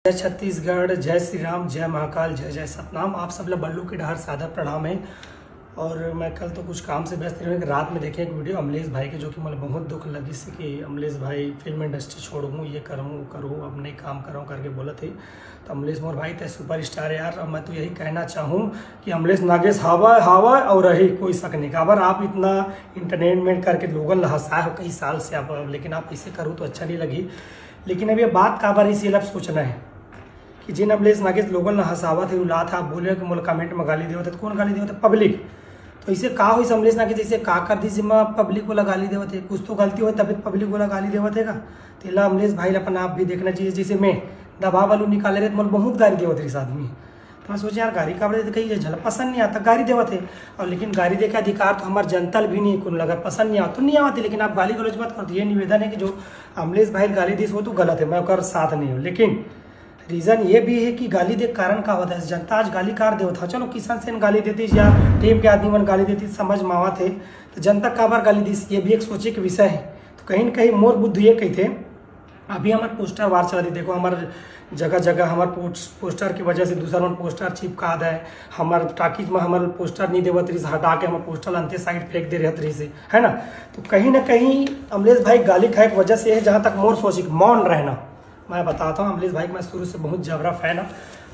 जय छत्तीसगढ़, जय श्री राम, जय महाकाल, जय जय सतनाम। आप सब लोग बल्लू की डहर सादर प्रणाम है। और मैं कल तो कुछ काम से व्यस्त रही, रात में देखे एक वीडियो अमलेश भाई के, जो कि मुझे बहुत दुख लगी से कि अमलेश भाई फिल्म इंडस्ट्री छोड़ूँ, ये करूँ वो करूँ, अब नहीं काम करूँ करके बोला थे। तो अमलेश मोर भाई थे सुपर स्टार यार। और मैं तो यही कहना चाहूँ कि अमलेश नागेश हवा हवा और रही कोई शक नहीं। खबर आप इतना इंटरटेनमेंट करके लोगों हंसाए हो कई साल से आप, लेकिन आप इसे करूँ तो अच्छा नहीं लगी। लेकिन अब ये बात का बार इसी लफ सोचना है कि जिन अमलेश नागेश लोगों ने हंसावा थे उला था, बोले कि मोल कमेंट में गाली देवते, कौन गाली देवते? पब्लिक। तो इसे का हो अमलेश नागेश इसे का कर दी जिम्मा पब्लिक वाला गाली देवते, कुछ तो गलती हो तभी पब्लिक वाला गाली देवते का। तो ला अमलेश भाई अपना आप भी देखना चाहिए। जैसे मैं दबा वालू निकाले रहे तो मोल बहुत गाली देवत रही आदमी। तो मैं सोचे यार गाड़ी का बड़े कहीं झल पसंद नहीं आता गाड़ी देवते, और लेकिन गाड़ी देखे अधिकार तो हमारे जनता भी नहीं कुल अगर पसंद नहीं आता तो नहीं आती। लेकिन आप गाली गलौज मत करो। ये निवेदन है कि जो अमलेश भाई गाली दी वो तो गलत है, मैं उसका साथ नहीं हूँ। लेकिन रीज़न ये भी है कि गाली दे कारण का होता है, जनता आज गाली कार दे था। चलो किसान सेन गाली देती या टीम के आदमी मन गाली देती समझ मावा थे, तो जनता का बार गाली दी, ये भी एक सोचे के विषय है। तो कहीं न कहीं मोर बुद्ध ये कही थे। अभी हमारे पोस्टर वार चला दी, देखो हमारे जगह जगह हमारे पोस्टर की वजह से दूसरा मन पोस्टर चिपका दे, हमारे टाकीज में हमारे पोस्टर नहीं देवत रही से हटा के हमारे पोस्टर अंते साइड फेंक दे रहत रही से, है ना। तो कहीं ना कहीं अमलेश भाई गाली खाए की वजह से है। जहाँ तक मोर सोची मौन रहना, मैं बताता हूँ अमलेश भाई मैं शुरू से बहुत जबरा फैन हूँ।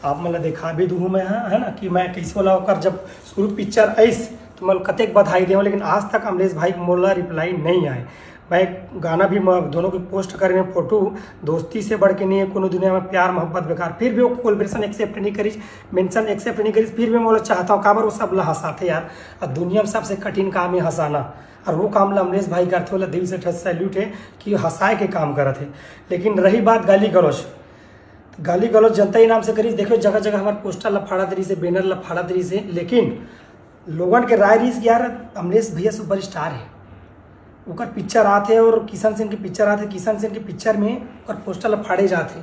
आप मतलब देखा भी दूँ मैं, है ना, कि मैं कैसे वाला होकर जब शुरू पिक्चर आईस तो मैं कतेक बधाई दें, लेकिन आज तक अमलेश भाई मोला रिप्लाई नहीं आए। मैं गाना भी दोनों की पोस्ट करें फोटो, दोस्ती से बढ़ के नहीं है कोनो दुनिया में, प्यार मोहब्बत बेकार, फिर भी वो कोलब्रेशन एक्सेप्ट नहीं करी, मेंशन एक्सेप्ट नहीं करी, फिर भी मैं बोला चाहता हूँ काबर वो सब ला हंसाते यार। और दुनिया में सबसे कठिन काम है हंसाना, और वो काम ला अमलेश भाई करते बोला दिल से सैल्यूट है कि हंसाए के काम करते हैं। लेकिन रही बात गाली गलौज जनता ही नाम से करी, देखो जगह जगह हमारे पोस्टर लफाड़ा तरी से, बैनर लफाड़ा तरी से, लेकिन लोगन के राय रही यार अमलेश भैया सुपर स्टार है, ओकर पिक्चर आते और किशन सेन की पिक्चर आते, किशन सेन की पिक्चर में और पोस्टर लफाड़े जाते,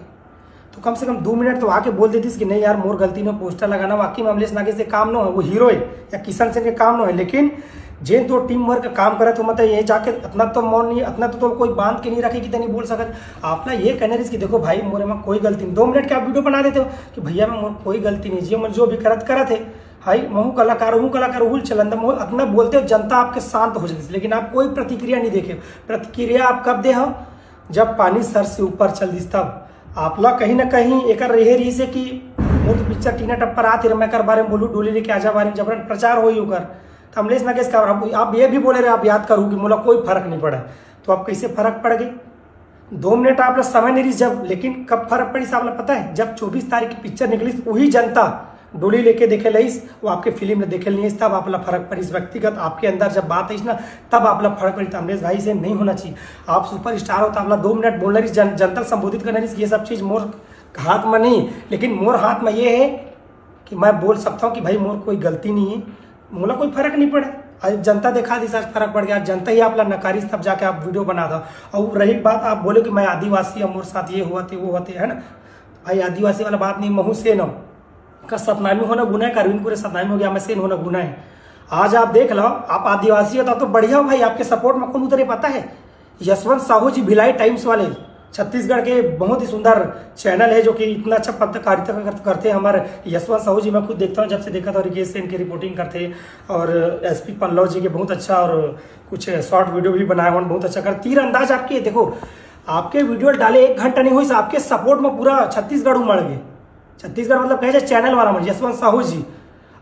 तो कम से कम 2 मिनट तो आके बोल देती कि नहीं यार मोर गलती ने पोस्टर लगाना, वाकई में अमलेश नागेश से काम न है, वो हीरो है या किशन सेन के काम न है। लेकिन जिन तो टीम वर्क काम करे तो मतलब ये जाके इतना तो मौन नहीं, इतना तो कोई बांध के नहीं रखे कि नहीं बोल सकत। आप ना ये कहने कि देखो भाई मोरे में कोई गलती नहीं, 2 मिनट के आप वीडियो बना देते हो कि भैया मैं मोर कोई गलती नहीं, जी मैं जो भी करत है भाई महू कलाकार हूँ चलंदा मोह अपना बोलते हो, जनता आपके शांत हो जाती है। लेकिन आप कोई प्रतिक्रिया नहीं देखे। प्रतिक्रिया आप कब दे हो? जब पानी सर से ऊपर चल दिस तब। आप लोग कहीं ना कहीं एक रही से कि वो तो पिक्चर टीना टप्पर आते मैं कर बारे में बोलूँ डोली लेके आजा बारे में जबरन प्रचार हो होकर, तो अमलेश नागेश का आप ये भी बोले रहे, आप याद करूँ कि मोला कोई फर्क नहीं पड़ा, तो आप कैसे फर्क पड़ गई? 2 मिनट आप लोग समय नहीं रही जब, लेकिन कब फर्क पड़ी साहब लोग पता है? जब 24 तारीख की पिक्चर निकली वही जनता डोली लेके देखे लईस, वो आपके फिल्म में देखे नहीं, तब आप फर्क पड़ी। व्यक्तिगत आपके अंदर जब बात आई ना तब आप फर्क पड़ी। तो अमलेश भाई से नहीं होना चाहिए। आप सुपर स्टार हो तो आप 2 मिनट बोल रही जनता संबोधित करना रही, ये सब चीज़ मोर हाथ में नहीं, लेकिन मोर हाथ में ये है कि मैं बोल सकता हूँ कि भाई मोर कोई गलती नहीं है, मोला कोई फर्क नहीं पड़े। आज जनता देखा दी आज फर्क पड़ गया, जनता ही आप नकारी तब जाके आप वीडियो बना था। और रही बात आप बोले कि मैं आदिवासी हूँ, मोर साथ ये हुआ थे वो होते, है ना भाई, आदिवासी वाला बात नहीं। महू सेन हो का सतनामी होना गुना है, अरविंद पूरे सतनामी हो गया, मैं सेन होना गुना है। आज आप देख लो, आप आदिवासी होता तो बढ़िया हो भाई, आपके सपोर्ट में कौन उतरे पता है? यशवंत साहू जी भिलाई टाइम्स वाले, छत्तीसगढ़ के बहुत ही सुंदर चैनल है जो कि इतना अच्छा पत्रकारिता करते हैं हमारे यशवंत साहू जी। मैं खुद देखता हूँ, जब से देखा था रिकेश सेन की रिपोर्टिंग करते, और एसपी पल्लव जी के बहुत अच्छा, और कुछ शॉर्ट वीडियो भी बनाए हुए बहुत अच्छा कर। तीरंदाज आपके देखो, आपके वीडियो डाले 1 घंटा नहीं हुई, आपके सपोर्ट में पूरा छत्तीसगढ़ उमड़ गए। छत्तीसगढ़ मतलब कहे चैनल वाला मन यशवंत साहू जी।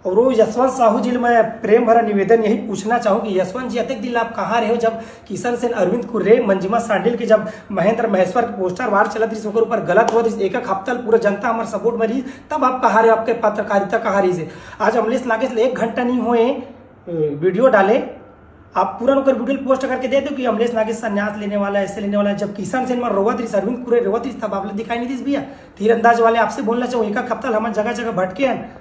और वो यशवंत साहू जी मैं प्रेम भरा निवेदन यही पूछना चाहूँ कि यशवंत जी अतक दिल आप कहाँ रहे हो जब किशन सेन, अरविंद कुर्रे, मंजिमा सांडिल के जब महेंद्र महेश्वर के पोस्टर वार चलत रही, ऊपर गलत हुआ एक हफ्ता पूरा जनता हमारे सपोर्ट में रही, तब आप कहाँ रहे, आपके पत्रकारिता कहाँ रही से? आज अमलेश नागेश 1 घंटा नहीं हुए वीडियो डाले, आप पूरा नौकर वीडियो पोस्ट करके दे दो कि अमलेश नागेश संन्यास लेने वाला है, ऐसे लेने वाला है। जब किसान सेन में रोवत रही, अरविंद कुर्रे रोवत रही, तब आप दिखाई नहीं दी भैया। तीरंदाज वाले आपसे बोलना चाहूँ, 1 हफ्ता हमारे जगह जगह भटके हैं,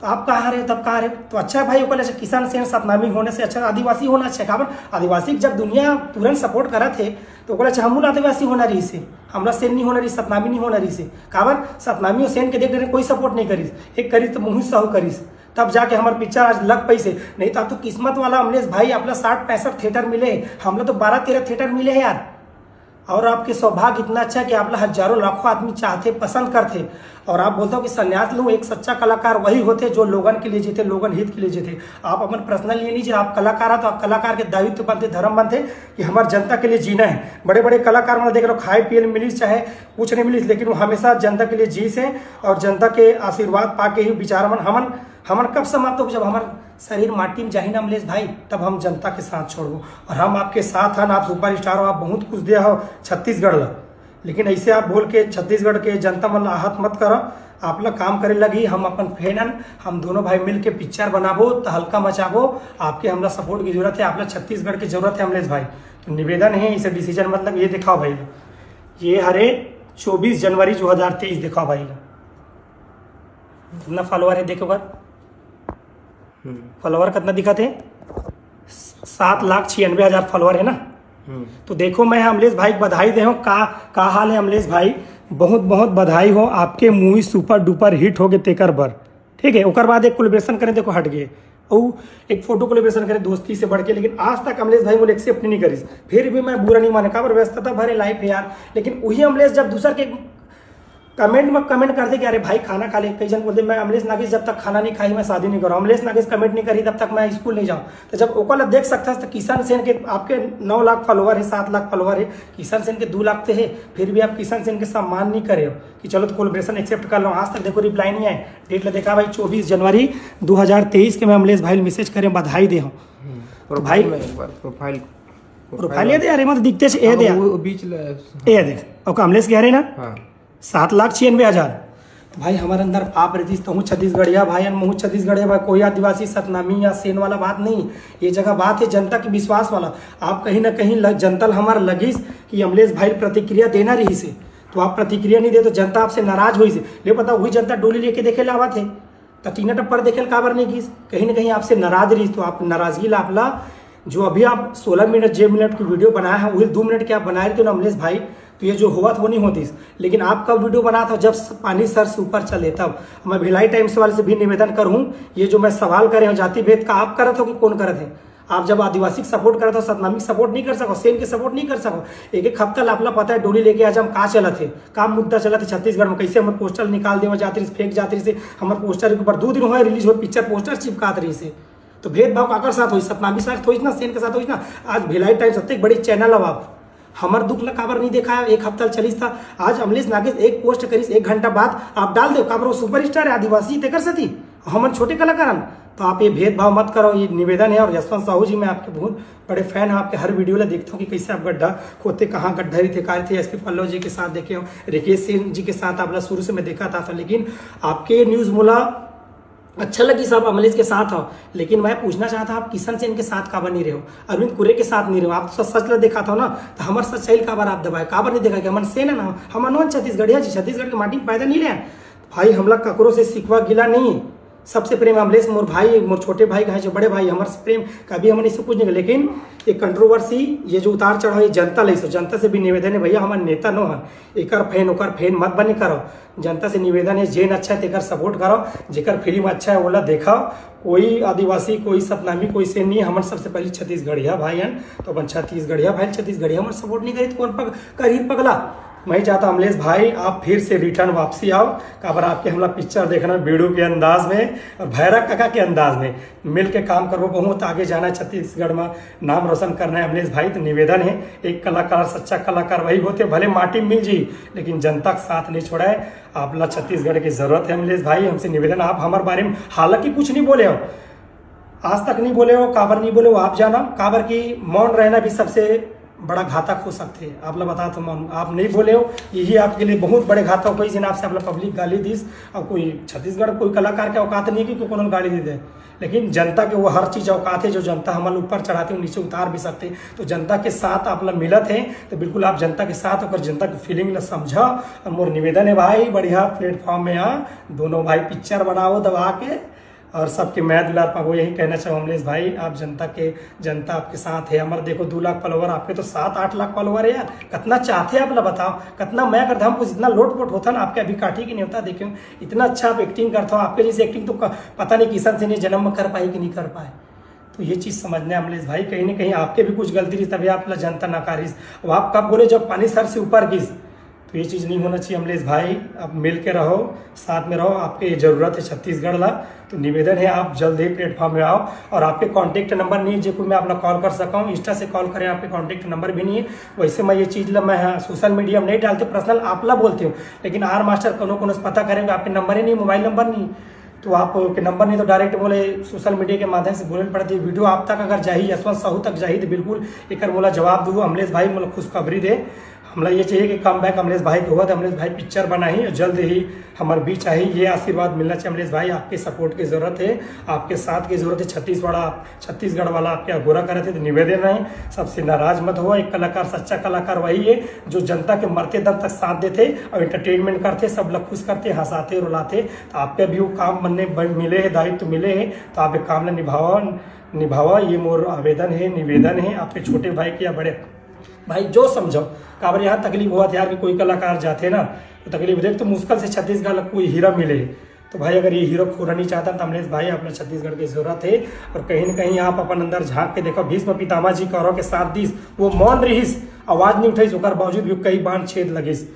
तो आप कहाँ रहे तब कहाँ रहे? तो अच्छा है भाई, वो अच्छा किसान सेन सतनामी होने से अच्छा आदिवासी होना अच्छा है। आदिवासी जब दुनिया तुरंत सपोर्ट करा थे तो बोला अच्छा हम आदिवासी होना रही से, हमारा सेन नहीं होना रही, सतनामी नहीं होना रही से। काबर सतनामी और सेन के देख रहे कोई सपोर्ट नहीं करी, एक करी तो मुहित साहू करीस, तब जाके हमारे पिक्चर आज लग पैसे। नहीं तो किस्मत वाला अमलेश भाई, अपना 60-65 थिएटर मिले, हम लोग तो 12-13 थिएटर मिले हैं यार। और आपके सौभाग्य इतना अच्छा है कि आप हजारों लाखों आदमी चाहते पसंद करते और आप बोलते हो कि संन्यास लो। एक सच्चा कलाकार वही होते जो लोगन के लिए जीते, लोगन हित के लिए जीते। आप अपन पर्सनल लिए लीजिए, आप कलाकार है तो आप कलाकार के दायित्व बनते, धर्म बनते कि हमारे जनता के लिए जीना है। बड़े बड़े कलाकार मतलब देख रहे हो खाए पिए मिली चाहे कुछ नहीं मिली, लेकिन वो हमेशा जनता के लिए जी से और जनता के आशीर्वाद पा के ही विचार हमन कब समाप्त हो, जब हमारा शरीर माटी में जाही ना अमलेश भाई, तब हम जनता के साथ छोड़ो। और हम आपके साथ हैं, आप सुपर स्टार हो, आप बहुत कुछ दिया हो छत्तीसगढ़ ला, लेकिन ऐसे आप बोल के छत्तीसगढ़ के जनता मन आहत मत करो। आप लोग काम करे लगी, हम अपन फैन, हम दोनों भाई मिल के पिक्चर बनाबो तो हल्का मचाबो। आपके हमला सपोर्ट की जरूरत है, आप लोग छत्तीसगढ़ की जरूरत है अमलेश भाई। तो निवेदन है इसे डिसीजन मतलब ये दिखाओ भाई, ये हरे 24 जनवरी 2023 दिखाओ भाई। कितना फॉलोअर है देखो बार, फॉलोअर कितना दिखा थे 7,96,000 फॉलोअर है ना। तो देखो मैं अमलेश भाई बधाई दे हूँ। का हाल है अमलेश भाई, बहुत बहुत बधाई हो, आपके मूवी सुपर डुपर हिट हो गए तेकर बर, ठीक है। उसके बाद एक कोलेब्रेशन करें, देखो हट गए और एक फोटो कोलेब्रेशन करें दोस्ती से बढ़ के, लेकिन आज तक अमलेश भाई मुझे एक्सेप्ट नहीं करी। फिर भी मैं बुरा नहीं माने का, व्यस्तता भरे लाइफ है यार। लेकिन वही अमलेश जब दूसर के कमेंट में कमेंट कर दे कि अरे भाई खाना खा ले, कई जन बोलते मैं अमलेश नागेश जब तक खाना नहीं खाई मैं शादी नहीं करूँ, अमलेश नागेश कमेंट नहीं करी तब तक मैं स्कूल नहीं जाऊँ। तो जब ओकला देख सकता है तो किशन सेन के आपके 9 लाख फॉलोअर है, 7 लाख फॉलोअर है, किशन सेन के 2 लाख है, फिर भी आप किशन सेन के सम्मान नहीं करे हो कि चलो तो कोलब्रेशन एक्सेप्ट कर लो। आज तक देखो रिप्लाई नहीं आए। डेट देखा भाई 24 जनवरी 2023 के मैं अमलेश भाई मैसेज करें बधाई दे हूँ भाई। प्रोफाइल ये दे अरे मत दिखते ए दे बीच ए दे और अमलेश कह रहे ना 7,96,000। तो भाई हमारे अंदर पाप रहती तो हूँ छत्तीसगढ़िया भाई, मुँह छत्तीसगढ़िया भाई, कोई आदिवासी सतनामी या सेन वाला बात नहीं। ये जगह बात है जनता की विश्वास वाला। आप कहीं ना कहीं जनता हमारा लगिस कि अमलेश भाई प्रतिक्रिया देना रही से, तो आप प्रतिक्रिया नहीं दे तो जनता आपसे नाराज हुई से। ले पता वही जनता डोली लेके देखे लावा थे तो टीना टप्पर देखे काबर नहीं की, कहीं ना कहीं आपसे नाराज रही। तो आप नाराजगी लापला जो अभी आप 16 मिनट 6 मिनट की वीडियो बनाया है वही 2 मिनट के आप बना रहे थे ना अमलेश भाई, तो ये जो हुआ वो नहीं होती। लेकिन आप कब वीडियो बना था जब पानी सर से ऊपर चले तब। मैं भिलाई टाइम्स वाले से भी निवेदन करूँ, ये जो मैं सवाल करे हूँ जाति भेद का, आप करत हो कि कौन करत है? आप जब आदिवासी सपोर्ट करते हो सतनामी सपोर्ट नहीं कर सको, सेन के सपोर्ट नहीं कर सको। एक हफ्ता लापला पता है डोली लेके आज हम कहाँ चला थे, का मुद्दा चला थे छत्तीसगढ़ में, कैसे हमारे पोस्टर निकाल देवा जाती फेंक जाती से, हमारे पोस्टर के ऊपर 2 दिन हुआ रिलीज हो पिक्चर पोस्टर चिपकात रही से। तो भेदभाव काकर साथ हुई, सतनामी साथ हुई ना, सेन के साथ हुई ना। आज भिलाई टाइम्स सबसे बड़ी चैनल हो आप, हमार दुख ला काबर नहीं देखा है, 1 हफ्ता चलीस था। आज अमलेश नागेश एक पोस्ट करीस 1 घंटा बाद आप डाल दो काबर वो सुपरस्टार है आदिवासी ते कर सती, हम छोटे कलाकार। तो आप ये भेदभाव मत करो, ये निवेदन है। और यशवंत साहू जी मैं आपके बहुत बड़े फैन हैं, आपके हर वीडियो में देखता हूँ कि कैसे आप गड्ढा खोदते, कहाँ गड्ढा थे काय थे। SP पल्लव जी के साथ देखे हो, रिकेश सिंह जी के साथ आप शुरू से मैं देखा था। लेकिन आपके न्यूज़ मोला अच्छा लगी सब अमलेश के साथ हो, लेकिन मैं पूछना चाहता आप किशन सेन के साथ काबर नहीं रहे हो, अरविंद कुरे के साथ नहीं रहे हो। आप तो सच देखा था ना, तो हमारे सच्चाई काबर आप दबाए, काबर नहीं देखा कि हमारे सेन है ना, हम नॉन छत्तीसगढ़िया जी, छत्तीसगढ़ के माटी में पैदा नहीं ले भाई। हम लोग ककरों से सिकवा गिला नहीं, सबसे प्रेम अमलेश मोर भाई, मोर छोटे भाई का जो बड़े भाई, हमारे से प्रेम कभी हमने इससे कुछ नहीं। लेकिन ये कंट्रोवर्सी, ये जो उतार चढ़ाव ये जनता ले सो, जनता से भी निवेदन है भैया हमारे नेता नो है, एक फैन ओकर फैन मत बने करो। जनता से निवेदन है जेन अच्छा है तेकर सपोर्ट करो, जेकर फिल्म अच्छा है ओला देखा। कोई आदिवासी कोई सतनामी कोई से नहीं, हमारे सबसे पहले छत्तीसगढ़िया भाई हैं, तो अपन छत्तीसगढ़िया भाई छत्तीसगढ़िया हमारे सपोर्ट नहीं करी तो कौन करी पगला। मैं चाहता अमलेश भाई आप फिर से रिटर्न वापसी आओ, काबर आपके हमला पिक्चर देखना बीड़ू के अंदाज में और भैरव काका के अंदाज में मिल के काम करो, बहुत आगे जाना है छत्तीसगढ़ में, नाम रोशन करना है अमलेश भाई। तो निवेदन है एक कलाकार सच्चा कलाकार वही होते, भले माटी मिल जी लेकिन जनता का साथ नहीं छोड़ाए। आप ला छत्तीसगढ़ की जरूरत है अमलेश भाई, हमसे निवेदन आप हमारे बारे में हालांकि कुछ नहीं बोले हो, आज तक नहीं बोले हो, काबर नहीं बोले हो आप जाना, काबर की मौन रहना भी सबसे बड़ा घातक हो सकते हैं। आप लोग बता तो आप नहीं बोले हो, यही आपके लिए बहुत बड़े घातक हो। कोई दिन आपसे आप लोग पब्लिक गाली दी और कोई छत्तीसगढ़ कोई कलाकार के औकात नहीं है कि कोई गाली दे दे, लेकिन जनता के वो हर चीज़ औकात है जो जनता हमारे ऊपर चढ़ाते हो नीचे उतार भी सकते। तो जनता के साथ आप लोग मिलत हैं तो बिल्कुल आप जनता के साथ होकर जनता की फीलिंग समझा। और मोर निवेदन है भाई बढ़िया प्लेटफॉर्म में आ दोनों भाई पिक्चर बनाओ दबा के और सबके मैं दुलार पाबो, यही कहना चाहूँ अमलेश भाई। आप जनता आपके साथ है। हमारे देखो 2 लाख फॉलोवर, आपके तो 7-8 लाख फॉलोवर है यार, कितना चाहते हैं आप लोग बताओ, कितना मैं अगर हम कुछ इतना लोटपोट होता ना आपके अभी काठी की नहीं होता। देखो इतना अच्छा आप एक्टिंग करते हो, आपके जैसे एक्टिंग तो पता नहीं किशन से नहीं जन्म में कर पाई कि नहीं कर पाए। तो ये चीज़ समझना है अमलेश भाई, कहीं ना कहीं आपके भी कुछ गलती रही तभी आप जनता नकारी। अब आप कब बोले जब पानी सर से ऊपर गिस, तो ये चीज़ नहीं होना चाहिए अमलेश भाई। आप मिल के रहो, साथ में रहो, आपके ज़रूरत है छत्तीसगढ़ ला। तो निवेदन है आप जल्द ही प्लेटफॉर्म में आओ। और आपके कॉन्टेक्ट नंबर नहीं है जो कोई मैं अपना कॉल कर सका हूँ, इंस्टा से कॉल करें, आपके कॉन्टेक्ट नंबर भी नहीं है। वैसे मैं ये चीज़ मैं सोशल मीडिया में नहीं डालते, पर्सनल आप ला बोलती हूँ, लेकिन आर मास्टर कोनो से पता करेंगे आपके नंबर ही नहीं, मोबाइल नंबर नहीं, तो आपके नंबर नहीं तो डायरेक्ट बोले सोशल मीडिया के माध्यम से बोले पड़ती है। वीडियो आप तक अगर जाही, यशवंत साहू तक जाही तो बिल्कुल एक बोला जवाब दू अमलेश भाई, मतलब खुशखबरी दे। हमला ये चाहिए कि कम बैक अमलेश भाई को हुआ तो अमलेश भाई पिक्चर बनाई जल्द ही हमारे बीच आई। ये आशीर्वाद मिलना चाहिए अमलेश भाई, आपके सपोर्ट की जरूरत है, आपके साथ की जरूरत है। छत्तीसगढ़ वाला आपके अगोरा करे थे तो निवेदन रहे, सबसे नाराज मत हो। एक कलाकार, सच्चा कलाकार वही है जो जनता के मरते दम तक साथ देते और एंटरटेनमेंट करते, सब लोग खुश करते, हंसाते रुलाते। तो आपके भी वो काम बनने मिले है, दायित्व मिले है, तो आप एक काम निभावा। ये मोर आवेदन है, निवेदन है आपके छोटे भाई के या बड़े भाई जो समझो। काबर यहाँ तकलीफ हुआ था यार कि कोई कलाकार जाते ना तो तकलीफ देख, तो मुश्किल से छत्तीसगढ़ कोई हीरा मिले। तो भाई अगर ये हीरो खोना नहीं चाहता तो अमलेश भाई अपना छत्तीसगढ़ की जरूरत है। और कहीं न कहीं आप अपन अंदर झांक के देखो, भीष्म पितामह जी कौरव के साथ दिस वो मौन रहीस, आवाज नहीं उठाई, ओकर बावजूद भी कई बाण छेद लगिस।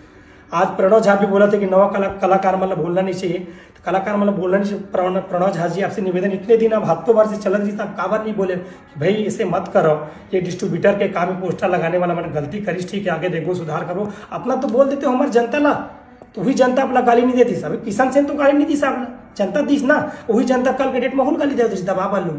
आज प्रणव झा भी बोला था कि नवा कलाकार मतलब बोलना नहीं चाहिए, तो कलाकार मतलब बोलना नहीं चाहिए। प्रणव झा जी आपसे निवेदन, इतने दिन अब हफ्तों भर से चलत रही, आप काबर नहीं बोले कि भाई इसे मत करो, ये डिस्ट्रीब्यूटर के काम में पोस्टर लगाने वाला मैंने गलती करी, ठीक है आगे देखो सुधार करो। अपना तो बोल देते हो हमारे जनता ला, तो वही जनता अपना गाली नहीं देती। अभी किसान सेन तो गाली नहीं दी साहब, जनता दीस ना, वही जनता कल के डेट में गाली दे दबा बालू।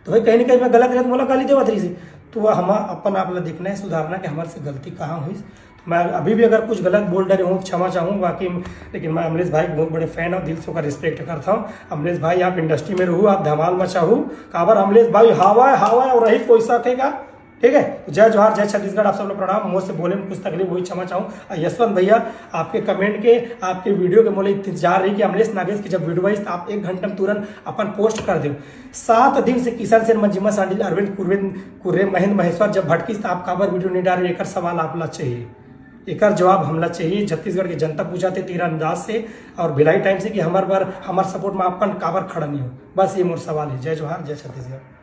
तो भाई कहीं ना कहीं मैं गलत रहता बोला गाली देवा से, तो हम अपन आप देखना है, सुधारना कि हमारे से गलती कहाँ हुई। मैं अभी भी अगर कुछ गलत बोल डरे हूँ क्षमा चाहूँ बाकी, लेकिन मैं अमलेश भाई के बहुत बड़े फैन और दिल से उसका रिस्पेक्ट करता हूँ। अमलेश भाई आप इंडस्ट्री में रहू, आप धमाल मचाहू, काबर अमलेश भाई हवा है और रही कोई सकेगा, ठीक है। तो जय जोहार, जय छत्तीसगढ़, आप सब लोग प्रणाम। मुझ से बोले में कुछ तकलीफ हुई क्षमा चाहूँ। यशवंत भैया आपके कमेंट के, आपके वीडियो के मोले इंतजार रही कि अमलेश नागेश की जब वीडियो आई तो आप 1 घंटे में तुरंत अपन पोस्ट कर दो। 7 दिन से किशन सेन, मंजिमा सांडिल, अरविंद कुर्रे, महेंद्र महेश्वर जब भटकी तो आप काबर वीडियो नहीं डाल रहे, एक सवाल आपला चाहिए, एक जवाब हमला चाहिए। छत्तीसगढ़ की जनता पूछाते तेरा अंदाज से और भिलाई टाइम से कि हमारे सपोर्ट में अपन काबर खड़ा नहीं हो, बस ये मोर सवाल है। जय जोहार, जय छत्तीसगढ़।